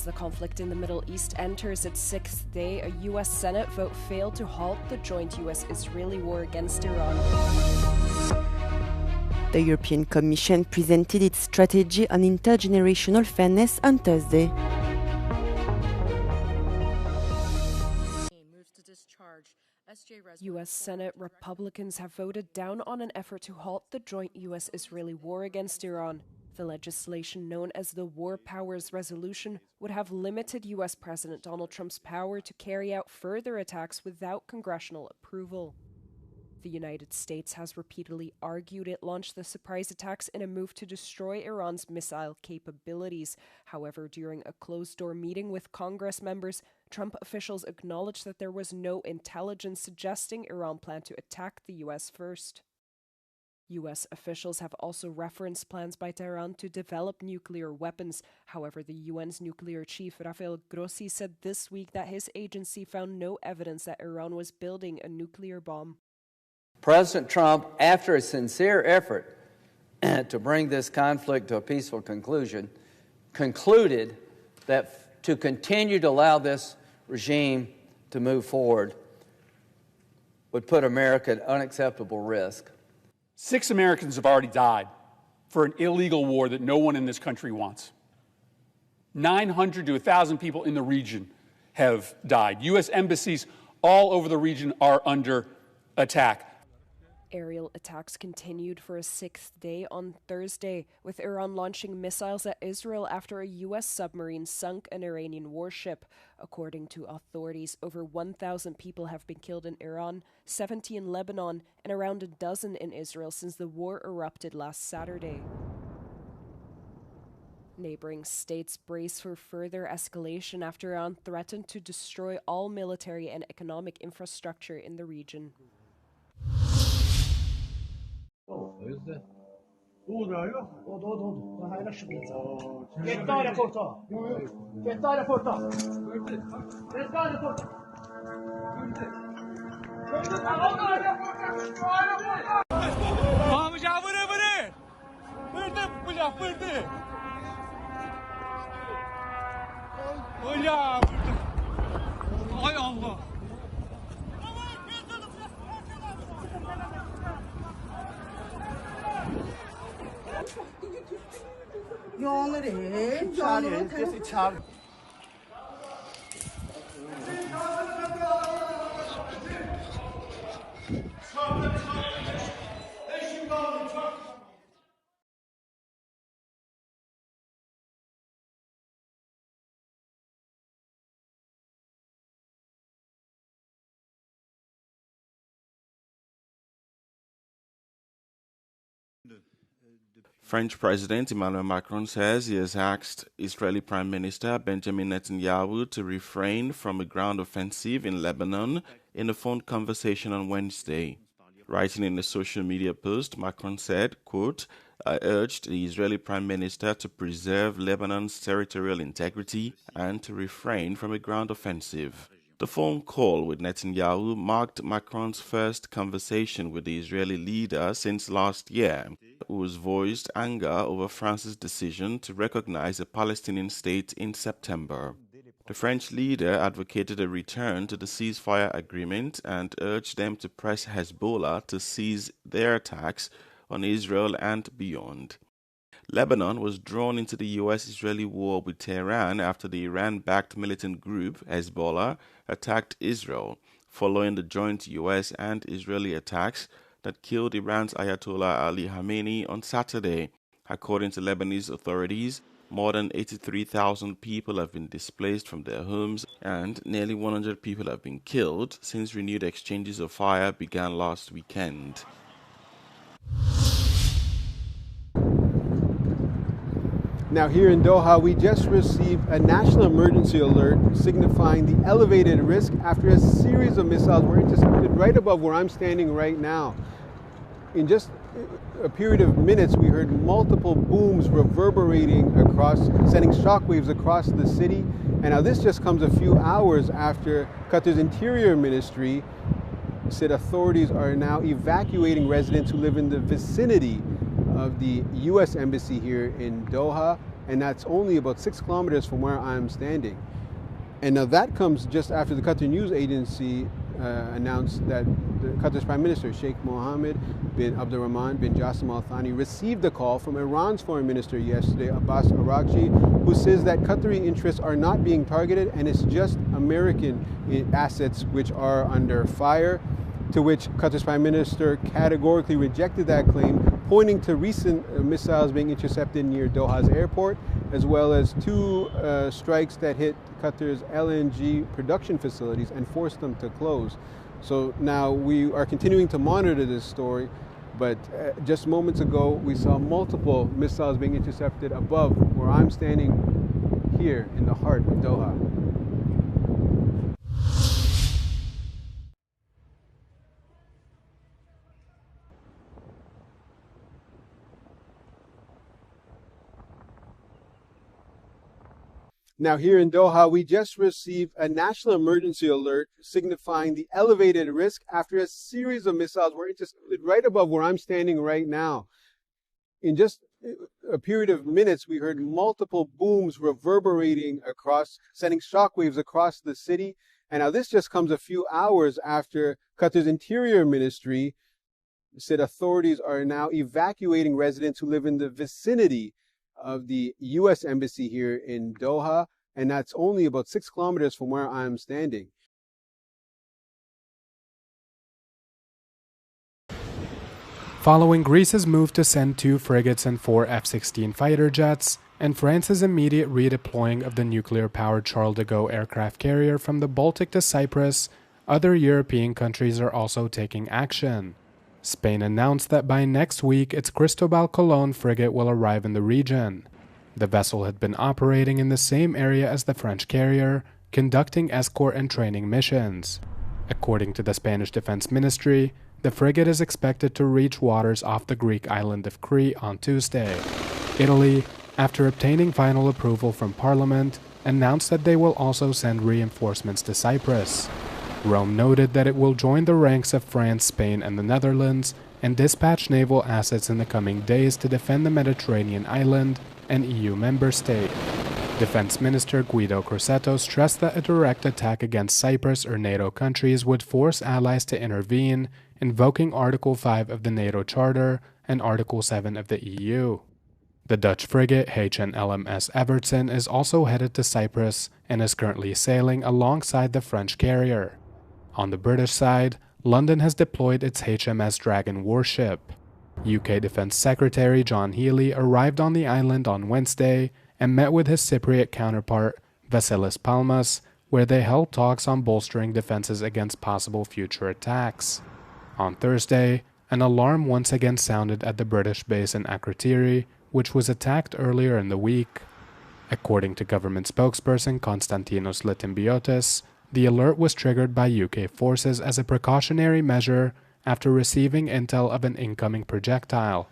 the conflict in the Middle East enters its sixth day, a U.S. Senate vote failed to halt the joint U.S.-Israeli war against Iran. The European Commission presented its strategy on intergenerational fairness on Thursday. U.S. Senate Republicans have voted down on an effort to halt the joint U.S.-Israeli war against Iran. The legislation, known as the War Powers Resolution, would have limited U.S. President Donald Trump's power to carry out further attacks without congressional approval. The United States has repeatedly argued it launched the surprise attacks in a move to destroy Iran's missile capabilities. However, during a closed-door meeting with Congress members, Trump officials acknowledged that there was no intelligence suggesting Iran planned to attack the U.S. first. U.S. officials have also referenced plans by Tehran to develop nuclear weapons. However, the UN's nuclear chief, Rafael Grossi, said this week that his agency found no evidence that Iran was building a nuclear bomb. President Trump, after a sincere effort to bring this conflict to a peaceful conclusion, concluded that to continue to allow this regime to move forward would put America at unacceptable risk. 6 Americans have already died for an illegal war that no one in this country wants. 900 to 1,000 people in the region have died. U.S. embassies all over the region are under attack. Aerial attacks continued for a sixth day on Thursday, with Iran launching missiles at Israel after a U.S. submarine sunk an Iranian warship. According to authorities, over 1,000 people have been killed in Iran, 70 in Lebanon, and around a dozen in Israel since the war erupted last Saturday. Neighboring states brace for further escalation after Iran threatened to destroy all military and economic infrastructure in the region. French President Emmanuel Macron says he has asked Israeli Prime Minister Benjamin Netanyahu to refrain from a ground offensive in Lebanon in a phone conversation on Wednesday. Writing in a social media post, Macron said, quote, "I urged the Israeli Prime Minister to preserve Lebanon's territorial integrity and to refrain from a ground offensive." The phone call with Netanyahu marked Macron's first conversation with the Israeli leader since last year, who has voiced anger over France's decision to recognize a Palestinian state in September. The French leader advocated a return to the ceasefire agreement and urged them to press Hezbollah to cease their attacks on Israel and beyond. Lebanon was drawn into the U.S.-Israeli war with Tehran after the Iran-backed militant group Hezbollah attacked Israel, following the joint U.S. and Israeli attacks that killed Iran's Ayatollah Ali Khamenei on Saturday. According to Lebanese authorities, more than 83,000 people have been displaced from their homes and nearly 100 people have been killed since renewed exchanges of fire began last weekend. Now here in Doha, we just received a national emergency alert signifying the elevated risk after a series of missiles were intercepted right above where I'm standing right now. In just a period of minutes, we heard multiple booms reverberating across, sending shockwaves across the city. And now this just comes a few hours after Qatar's Interior Ministry said authorities are now evacuating residents who live in the vicinity of the U.S. Embassy here in Doha. and that's only about 6 kilometers from where I'm standing. And now that comes just after the Qatar News Agency announced that the Qatar's Prime Minister, Sheikh Mohammed bin Abdurrahman bin Jassim Al Thani, received a call from Iran's Foreign Minister yesterday, Abbas Araghchi, who says that Qatari interests are not being targeted and it's just American assets which are under fire, to which Qatar's Prime Minister categorically rejected that claim, pointing to recent missiles being intercepted near Doha's airport, as well as 2 strikes that hit Qatar's LNG production facilities and forced them to close. So now we are continuing to monitor this story, but just moments ago we saw multiple missiles being intercepted above where I'm standing here in the heart of Doha. Now, here in Doha, we just received a national emergency alert signifying the elevated risk after a series of missiles were intercepted right above where I'm standing right now. In just a period of minutes, we heard multiple booms reverberating across, sending shockwaves across the city. And now this just comes a few hours after Qatar's Interior Ministry said authorities are now evacuating residents who live in the vicinity of the U.S. Embassy here in Doha, and that's only about 6 kilometers from where I'm standing. Following Greece's move to send 2 frigates and 4 F-16 fighter jets, and France's immediate redeploying of the nuclear-powered Charles de Gaulle aircraft carrier from the Baltic to Cyprus, other European countries are also taking action. Spain announced that by next week its Cristobal Colón frigate will arrive in the region. The vessel had been operating in the same area as the French carrier, conducting escort and training missions. According to the Spanish Defense Ministry, the frigate is expected to reach waters off the Greek island of Crete on Tuesday. Italy, after obtaining final approval from Parliament, announced that they will also send reinforcements to Cyprus. Rome noted that it will join the ranks of France, Spain, and the Netherlands and dispatch naval assets in the coming days to defend the Mediterranean island and EU member state. Defense Minister Guido Crosetto stressed that a direct attack against Cyprus or NATO countries would force allies to intervene, invoking Article 5 of the NATO Charter and Article 7 of the EU. The Dutch frigate HNLMS Evertsen is also headed to Cyprus and is currently sailing alongside the French carrier. On the British side, London has deployed its HMS Dragon warship. UK Defence Secretary John Healey arrived on the island on Wednesday and met with his Cypriot counterpart, Vasilis Palmas, where they held talks on bolstering defenses against possible future attacks. On Thursday, an alarm once again sounded at the British base in Akrotiri, which was attacked earlier in the week. According to government spokesperson Konstantinos Letimbiotis, the alert was triggered by UK forces as a precautionary measure after receiving intel of an incoming projectile.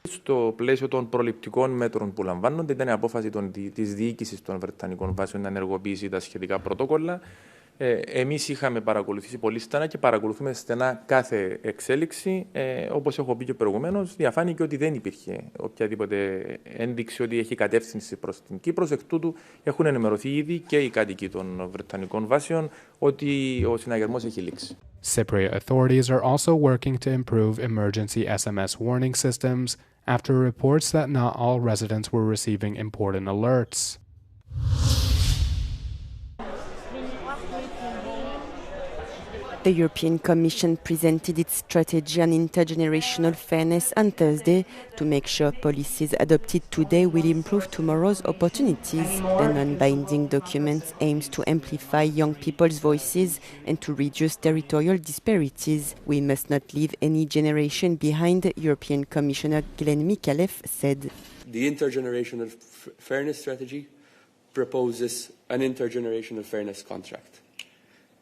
Στο πλαίσιο των προληπτικών μέτρων που λαμβάνονται, ήταν η απόφαση της διοίκησης των Βρετανικών βάσεων να ενεργοποιήσει τα σχετικά πρωτόκολλα. Εμείς είχαμε παρακολουθήσει πολύ στενά και παρακολουθούμε στενά κάθε εξέλιξη. Όπως έχω πει και προηγουμένως, διαφάνηκε ότι δεν υπήρχε οποιαδήποτε ένδειξη ότι έχει κατεύθυνση προς την Κύπρο. Εκ τούτου έχουν ενημερωθεί ήδη και οι κάτοικοι των Βρετανικών βάσεων ότι ο συναγερμός έχει λήξει. Cypriot authorities are also working to improve emergency SMS warning systems after reports that not all residents were receiving important alerts. The European Commission presented its strategy on intergenerational fairness on Thursday to make sure policies adopted today will improve tomorrow's opportunities. The non-binding document aims to amplify young people's voices and to reduce territorial disparities. We must not leave any generation behind, European Commissioner Glenn Mikalev said. The intergenerational fairness strategy proposes an intergenerational fairness contract.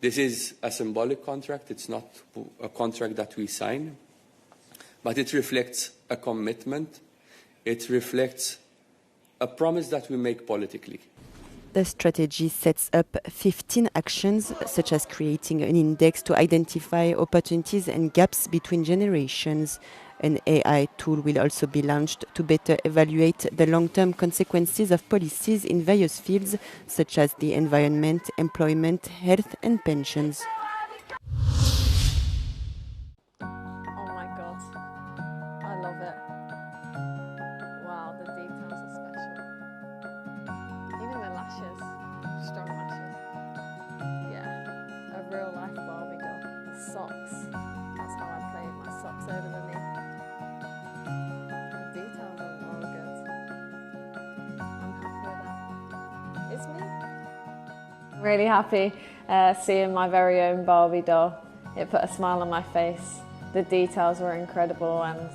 This is a symbolic contract. It's not a contract that we sign, but it reflects a commitment. It reflects a promise that we make politically. The strategy sets up 15 actions, such as creating an index to identify opportunities and gaps between generations, An AI tool will also be launched to better evaluate the long-term consequences of policies in various fields, such as the environment, employment, health and pensions. Oh my God, I love it. Wow, the details are special. Even the lashes, strong lashes. Yeah, a real life Barbie doll. The socks, that's how I play with my socks over the knee. The details are all good. I'm happy with that. It's me. Really happy seeing my very own Barbie doll. It put a smile on my face. The details were incredible, and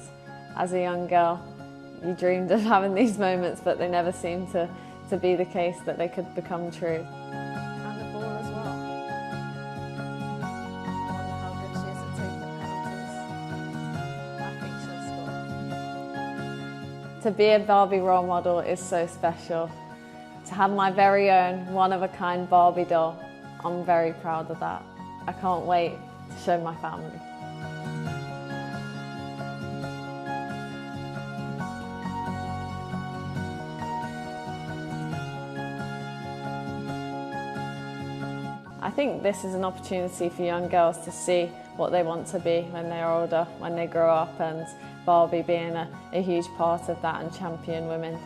as a young girl, you dreamed of having these moments, but they never seemed to be the case, that they could become true. And the ball as well. I wonder how good she is at taking penalties. I think she'll score. To be a Barbie role model is so special. To have my very own one-of-a-kind Barbie doll, I'm very proud of that. I can't wait to show my family. I think this is an opportunity for young girls to see what they want to be when they're older, when they grow up, and Barbie being a huge part of that and champion women